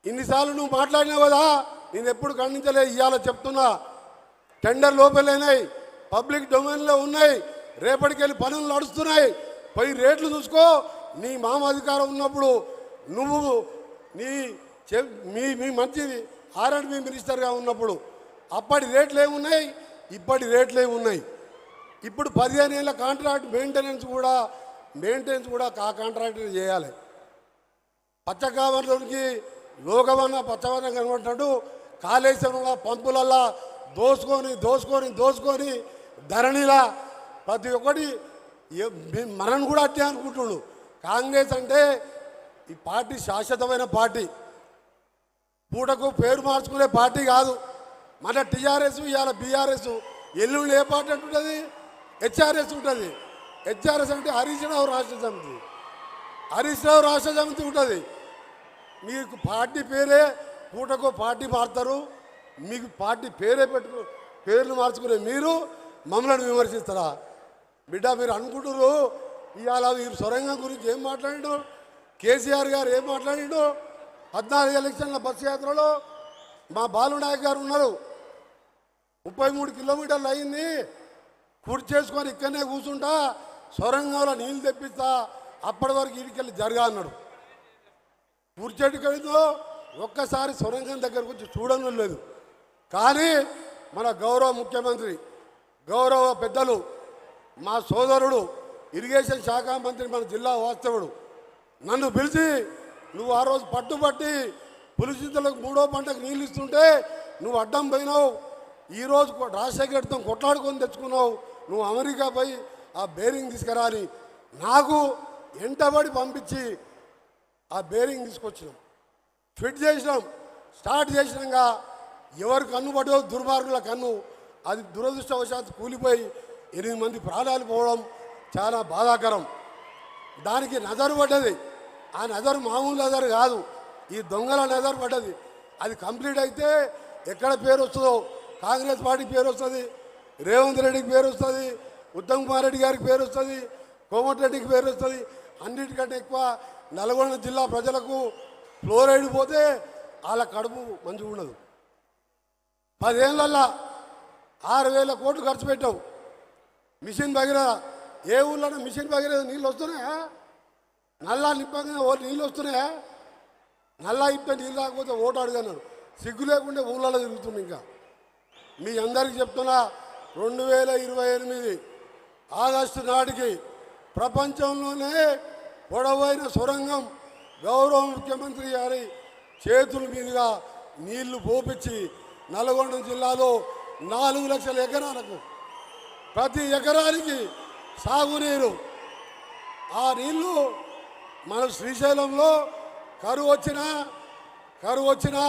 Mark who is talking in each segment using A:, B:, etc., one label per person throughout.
A: ఇన్నిసార్లు నువ్వు మాట్లాడినావు కదా, నేను ఎప్పుడు ఖండించలే. ఇవాళ చెప్తున్నా, టెండర్ లోపలేనాయి, పబ్లిక్ డొమైన్లో ఉన్నాయి, రేపటికెళ్ళి పనులు నడుస్తున్నాయి. పోయి రేట్లు చూసుకో. నీ మామ అధికారం ఉన్నప్పుడు నువ్వు మీ మంచి ఆర్ఎండ్బి మినిస్టర్గా ఉన్నప్పుడు అప్పటి రేట్లు ఏమున్నాయి, ఇప్పటి రేట్లు ఏమున్నాయి. ఇప్పుడు 15 ఏళ్ళ కాంట్రాక్ట్ మెయింటెనెన్స్ కూడా ఆ కాంట్రాక్ట్ చేయాలి. పచ్చకావర్లోనికి లోకమన్న పచ్చవన్న కనబడ్డాడు. కాళేశ్వరంలో పంపులల్లా దోసుకొని ధరణిలా ప్రతి ఒక్కటి మనను కూడా అట్టే అనుకుంటున్నాడు. కాంగ్రెస్ అంటే ఈ పార్టీ శాశ్వతమైన పార్టీ, పూటకు పేరు మార్చుకునే పార్టీ కాదు. మన టీఆర్ఎస్ ఇవాళ బీఆర్ఎస్, ఎల్లుండి ఏ పార్టీ అంటుంటుంది? హెచ్ఆర్ఎస్ ఉంటుంది. హెచ్ఆర్ఎస్ అంటే హరీష్ రావు రాష్ట్ర సమితి ఉంటుంది. మీకు పార్టీ పేరే, పూటకో పార్టీ మారుతారు. మీకు పార్టీ పేర్లు మార్చుకునే మీరు మమ్మల్ని విమర్శిస్తారా? బిడ్డ, మీరు అనుకుంటున్నారు ఇవాళ మీరు సొరంగం గురించి ఏం మాట్లాడిండు, కేసీఆర్ గారు ఏం మాట్లాడిండు. 14 ఎలక్షన్ల బస్సు యాత్రలో మా బాలునాయక్ గారు ఉన్నారు. 33 కిలోమీటర్లు అయింది, చేసుకొని ఇక్కడనే కూర్చుంటా, సొరంగంలో నీళ్ళు తెప్పిస్తా, అప్పటి వరకు ఇడికెళ్ళి జరగా అన్నాడు. కూర్చేటికైందో ఒక్కసారి సొరంగం దగ్గరకు వచ్చి చూడడం లేదు. కానీ మన గౌరవ ముఖ్యమంత్రి, గౌరవ పెద్దలు, మా సోదరుడు ఇరిగేషన్ శాఖ మంత్రి, మన జిల్లా వాస్తవుడు నన్ను పిలిచి, నువ్వు ఆ రోజు పట్టుబట్టి పులిచింతలకు 3వ పంటకు నీళ్ళు ఇస్తుంటే నువ్వు అడ్డం పోయినావు. ఈరోజు రాజశేఖర్తో కొట్లాడుకొని తెచ్చుకున్నావు. నువ్వు అమెరికా పోయి ఆ బేరింగ్ తీసుకురాని నాకు ఎంటబడి పంపించి ఆ బేరింగ్ తీసుకొచ్చినాం, ఫిట్ చేసినాం, స్టార్ట్ చేసినాక ఎవరు కన్ను పడో దుర్మార్గుల కన్ను, అది దురదృష్టవశాత్తు కూలిపోయి 8 మంది ప్రాణాలు పోవడం చాలా బాధాకరం. దానికి నజరు పడ్డది. ఆ నజరు మామూలు నజరు కాదు, ఈ దొంగల నజరు పడ్డది. అది కంప్లీట్ అయితే ఎక్కడ పేరు వస్తుందో, కాంగ్రెస్ పార్టీ పేరు వస్తుంది, రేవంత్ రెడ్డికి పేరు వస్తుంది, ఉత్తమ్ కుమార్ రెడ్డి గారికి పేరు వస్తుంది, కోమటిరెడ్డికి పేరు వస్తుంది. అన్నిటికంటే ఎక్కువ నల్గొండ జిల్లా ప్రజలకు ఫ్లోరైడ్ పోతే వాళ్ళ కడుపు మంచిగా ఉండదు. 10 ఏళ్ళల్లో 6,000 కోట్లు ఖర్చు పెట్టావు. మిషన్ భగీరథ, ఏ ఊళ్ళో మిషన్ భగీరథ నీళ్ళు వస్తున్నాయా? నల్లా నింపగానే నీళ్ళు వస్తున్నాయా? నల్లా ఇప్పే నీళ్ళు రాకపోతే ఓటు అడిగన్నాడు. సిగ్గు లేకుండా ఊళ్ళలో తిరుగుతుంది. ఇంకా మీ అందరికీ చెప్తున్నా, 2028 ఆగస్టు నాటికి ప్రపంచంలోనే పొడవైన సొరంగం గౌరవ ముఖ్యమంత్రి గారి చేతుల మీదుగా నీళ్లు పోపించి నల్గొండ జిల్లాలో 4 లక్షల ఎకరాలకు ప్రతి ఎకరానికి సాగునీరు. ఆ నీళ్లు మన శ్రీశైలంలో కరువు వచ్చినా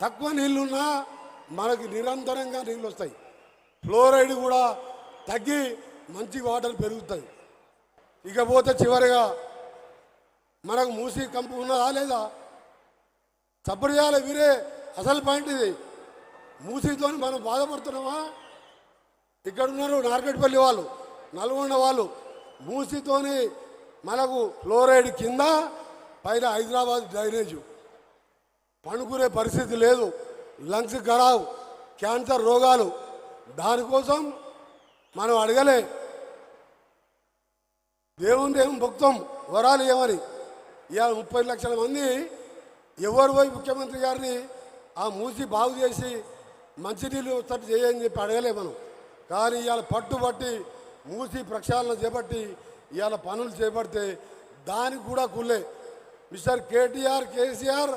A: తక్కువ నీళ్లున్నా మనకి నిరంతరంగా నీళ్ళు వస్తాయి. ఫ్లోరైడ్ కూడా తగ్గి మంచి వాటర్ పెరుగుతాయి. ఇకపోతే చివరిగా మనకు మూసీ కంపు ఉన్నదా లేదా? సపోర్ట్ చేయాలి. వీరే అసలు పాయింట్ ఇది. మూసీతో మనం బాధపడుతున్నామా? ఇక్కడ ఉన్నారు నార్కెట్పల్లి వాళ్ళు, నల్గొండ వాళ్ళు. మూసీతోని మనకు ఫ్లోరైడ్ కింద, పైన హైదరాబాద్ డ్రైనేజు, పనుకునే పరిస్థితి లేదు, లంగ్స్ ఖరాబ్, క్యాన్సర్ రోగాలు. దానికోసం మనం అడగలే, దేవుని భక్తం వరాలు ఏమని. ఇవాళ 30 లక్షల మంది ఎవరు పోయి ముఖ్యమంత్రి గారిని ఆ మూసి బాగు చేసి మంచినీళ్ళు వచ్చేటట్టు చేయని చెప్పి అడగలే మనం. కానీ ఇవాళ పట్టుబట్టి మూసి ప్రక్షాళన చేపట్టి ఇవాళ పనులు చేపడితే దానికి కూడా కుళ్ళే. మిస్టర్ కేటీఆర్, కేసీఆర్,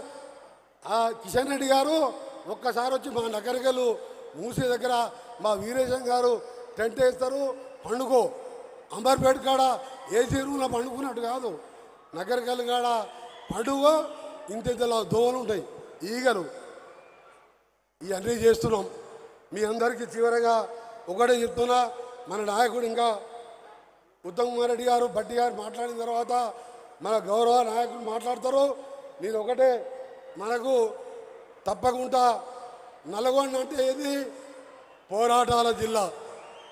A: కిషన్ రెడ్డి గారు ఒక్కసారి వచ్చి మా నగరికలు మూసి దగ్గర మా వీరేశం గారు టెంట్ వేస్తారు, పండుగో. అంబర్పేట కాడ ఏసీ రూమ్లో పండుకున్నట్టు కాదు, నగరికల్ కాడ పండుగ. ఇంతలా దోవలు ఉంటాయి, ఈగలు. ఇవన్నీ చేస్తున్నాం. మీ అందరికీ చివరగా ఒకటే చెప్తున్నా, మన నాయకుడు ఇంకా ఉత్తమ్ కుమార్ రెడ్డి గారు, భట్టి గారు మాట్లాడిన తర్వాత మన గౌరవ నాయకులు మాట్లాడతారు. నేను ఒకటే, మనకు తప్పకుండా నల్గొండ అంటే ఏది? పోరాటాల జిల్లా.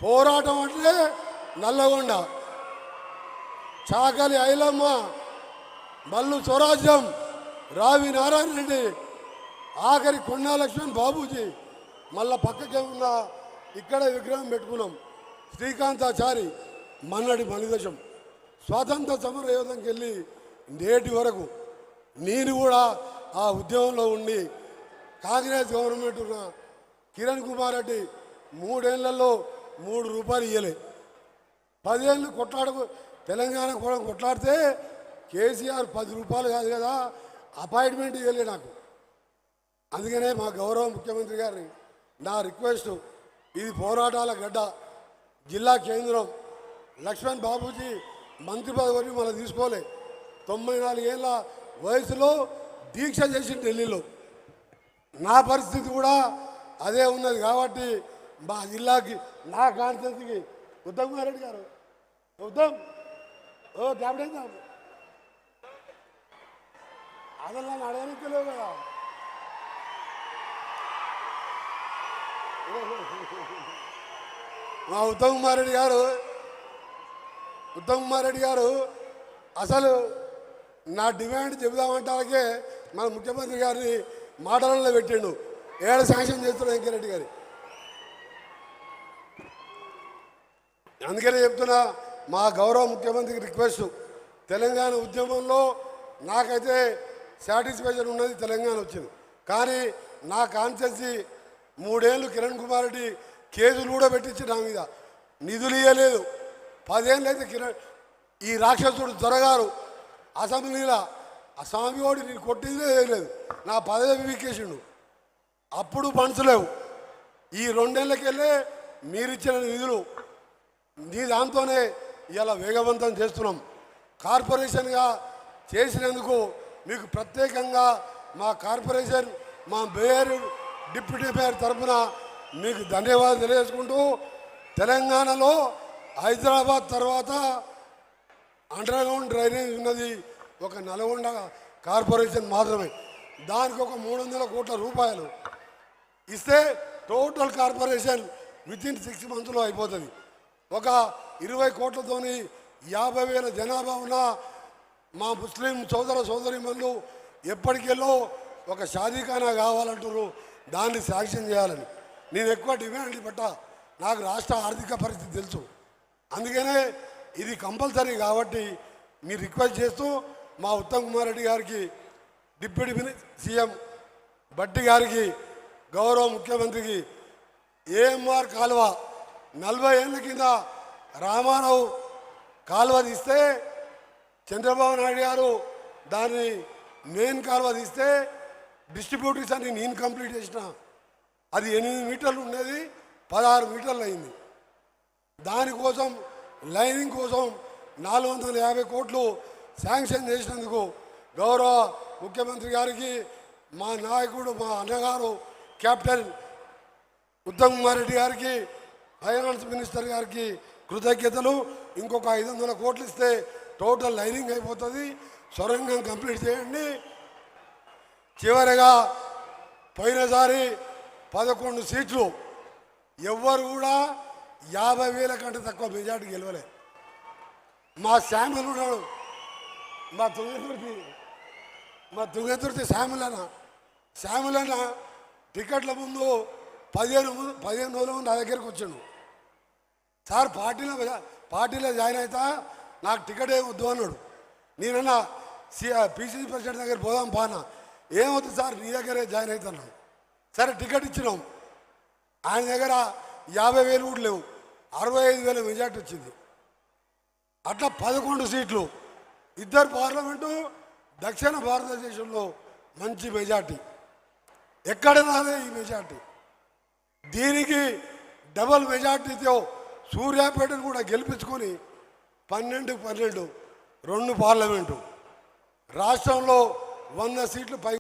A: పోరాటం అంటే నల్లగొండ. చాకలి ఐలమ్మ, మల్లు స్వరాజ్యం, రావి నారాయణ రెడ్డి, ఆఖరి కొండా లక్ష్మణ్ బాబూజీ మళ్ళా పక్కకే ఉన్న ఇక్కడ విగ్రహం పెట్టుకున్నాం. శ్రీకాంతాచారి మన్నడి మణిదశం స్వాతంత్ర సమర యోధంకి వెళ్ళి నేటి వరకు నేను కూడా ఆ ఉద్యమంలో ఉండి కాంగ్రెస్ గవర్నమెంట్ ఉన్న కిరణ్ కుమార్ రెడ్డి 3 ఏళ్లలో 3 రూపాయలు ఇవ్వలే. 10 ఏళ్ళు తెలంగాణ కూడా కొట్లాడితే కేసీఆర్ 10 రూపాయలు కాదు కదా అపాయింట్మెంట్ ఇవ్వలే నాకు. అందుకనే మా గౌరవ ముఖ్యమంత్రి గారిని నా రిక్వెస్ట్, ఇది పోరాటాల గడ్డ, జిల్లా కేంద్రం. లక్ష్మణ్ బాబూజీ మంత్రి పదవిని మనం తీసుకోలే. 94 ఏళ్ళ వయసులో దీక్ష చేసి ఢిల్లీలో. నా పరిస్థితి కూడా అదే ఉన్నది కాబట్టి మా జిల్లాకి నా కాన్స్టిట్యూన్సీకి ఉత్తమ్ కుమార్ రెడ్డి గారు ఉత్తమ్ క్యాబినెట్ అసలు నన్ను అడగనిక్కలేవు కదా. మా ఉత్తమ్ కుమార్ రెడ్డి గారు అసలు నా డిమాండ్ చెబుదామంటాకే మన ముఖ్యమంత్రి గారిని మాటలలో పెట్టిండు. ఏడు శాంక్షన్ చేస్తున్నాడు వెంకరెడ్డి గారి. అందుకనే చెప్తున్నా, మా గౌరవ ముఖ్యమంత్రికి రిక్వెస్ట్, తెలంగాణ ఉద్యమంలో నాకైతే సాటిస్ఫాక్షన్ ఉన్నది, తెలంగాణ వచ్చింది. కానీ నా కాన్స్టిట్యున్సీ 3 ఏళ్ళు కిరణ్ కుమార్ రెడ్డి కేసులు కూడా పెట్టించి నా మీద నిధులు ఇవ్వలేదు. 10 ఏళ్ళు అయితే ఈ రాక్షసుడు దొరగారు అసెంబ్లీలో ఆ స్వామివాడు నేను కొట్టిందే లేదు, నా పదవి వీకేసిండు. అప్పుడు ఫండ్స్ లేవు. ఈ 2 ఏళ్ళకెళ్ళే మీరిచ్చిన నిధులు నీ దాంతోనే ఇలా వేగవంతం చేస్తున్నాం. కార్పొరేషన్గా చేసినందుకు మీకు ప్రత్యేకంగా మా కార్పొరేషన్, మా మేయర్, డిప్యూటీ మేయర్ తరఫున మీకు ధన్యవాదాలు తెలియజేసుకుంటూ, తెలంగాణలో హైదరాబాద్ తర్వాత అండర్గ్రౌండ్ డ్రైనేజ్ ఉన్నది ఒక నల్గొండ కార్పొరేషన్ మాత్రమే. దానికి ఒక 300 కోట్ల రూపాయలు ఇస్తే టోటల్ కార్పొరేషన్ వితిన్ 6 మంత్స్లో అయిపోతుంది. ఒక 20 కోట్లతోని 50,000 జనాభా ఉన్న మా ముస్లిం సోదరీమణులు ఎప్పటికెళ్ళో ఒక షాదీఖానా కావాలంటారు, దాన్ని శాంక్షన్ చేయాలని. నేను ఎక్కువ డిమాండ్ పెట్టా, నాకు రాష్ట్ర ఆర్థిక పరిస్థితి తెలుసు. అందుకనే ఇది కంపల్సరీ కాబట్టి మీరు రిక్వెస్ట్ చేస్తూ మా ఉత్తమ్ కుమార్ రెడ్డి గారికి, డిప్యూటీ సీఎం భట్టి గారికి, గౌరవ ముఖ్యమంత్రికి ఏఎంఆర్ కాలువ 40 ఏళ్ళ కింద రామారావు కాలువ తీస్తే చంద్రబాబు నాయుడు గారు దాన్ని మెయిన్ కాలువ తీస్తే డిస్ట్రిబ్యూటర్స్ అని నేను కంప్లీట్ చేసిన. అది 8 మీటర్లు ఉండేది, 16 మీటర్లు అయింది. దానికోసం లైనింగ్ కోసం 450 కోట్లు శాంక్షన్ చేసినందుకు గౌరవ ముఖ్యమంత్రి గారికి, మా నాయకుడు, మా అన్నగారు కెప్టెన్ ఉత్తమ్ కుమార్ రెడ్డి గారికి, ఫైనాన్స్ మినిస్టర్ గారికి కృతజ్ఞతలు. ఇంకొక 500 కోట్లు ఇస్తే టోటల్ లైనింగ్ అయిపోతుంది. సొరంగం కంప్లీట్ చేయండి. చివరిగా పోయినసారి 11 సీట్లు ఎవ్వరు కూడా 50,000 కంటే తక్కువ మెజార్టీ గెలవలే. మా శామ్యుల్ ఉన్నాడు, మా తుంగతుర్తి శామ్యుల్ అన్న టికెట్ల ముందు 15 రోజుల ముందు నా దగ్గరికి వచ్చాడు. సార్ పార్టీలో జాయిన్ అవుతా, నాకు టికెట్ ఏం వద్దు అన్నాడు. నేనన్నా పిసిసి ప్రెసిడెంట్ దగ్గర పోదాం పానా, ఏమవుతుంది సార్ నీ దగ్గరే జాయిన్ అవుతున్నాను. సరే టికెట్ ఇచ్చినాం. ఆయన దగ్గర 50,000 కూడా లేవు, 65,000 మెజార్టీ వచ్చింది. అట్లా 11 సీట్లు, 2 పార్లమెంటు, దక్షిణ భారతదేశంలో మంచి మెజార్టీ, ఎక్కడ రాలే ఈ మెజార్టీ. దీనికి డబల్ మెజార్టీతో సూర్యాపేటను కూడా గెలిపించుకొని 12 2 పార్లమెంటు, రాష్ట్రంలో 100 సీట్లు పై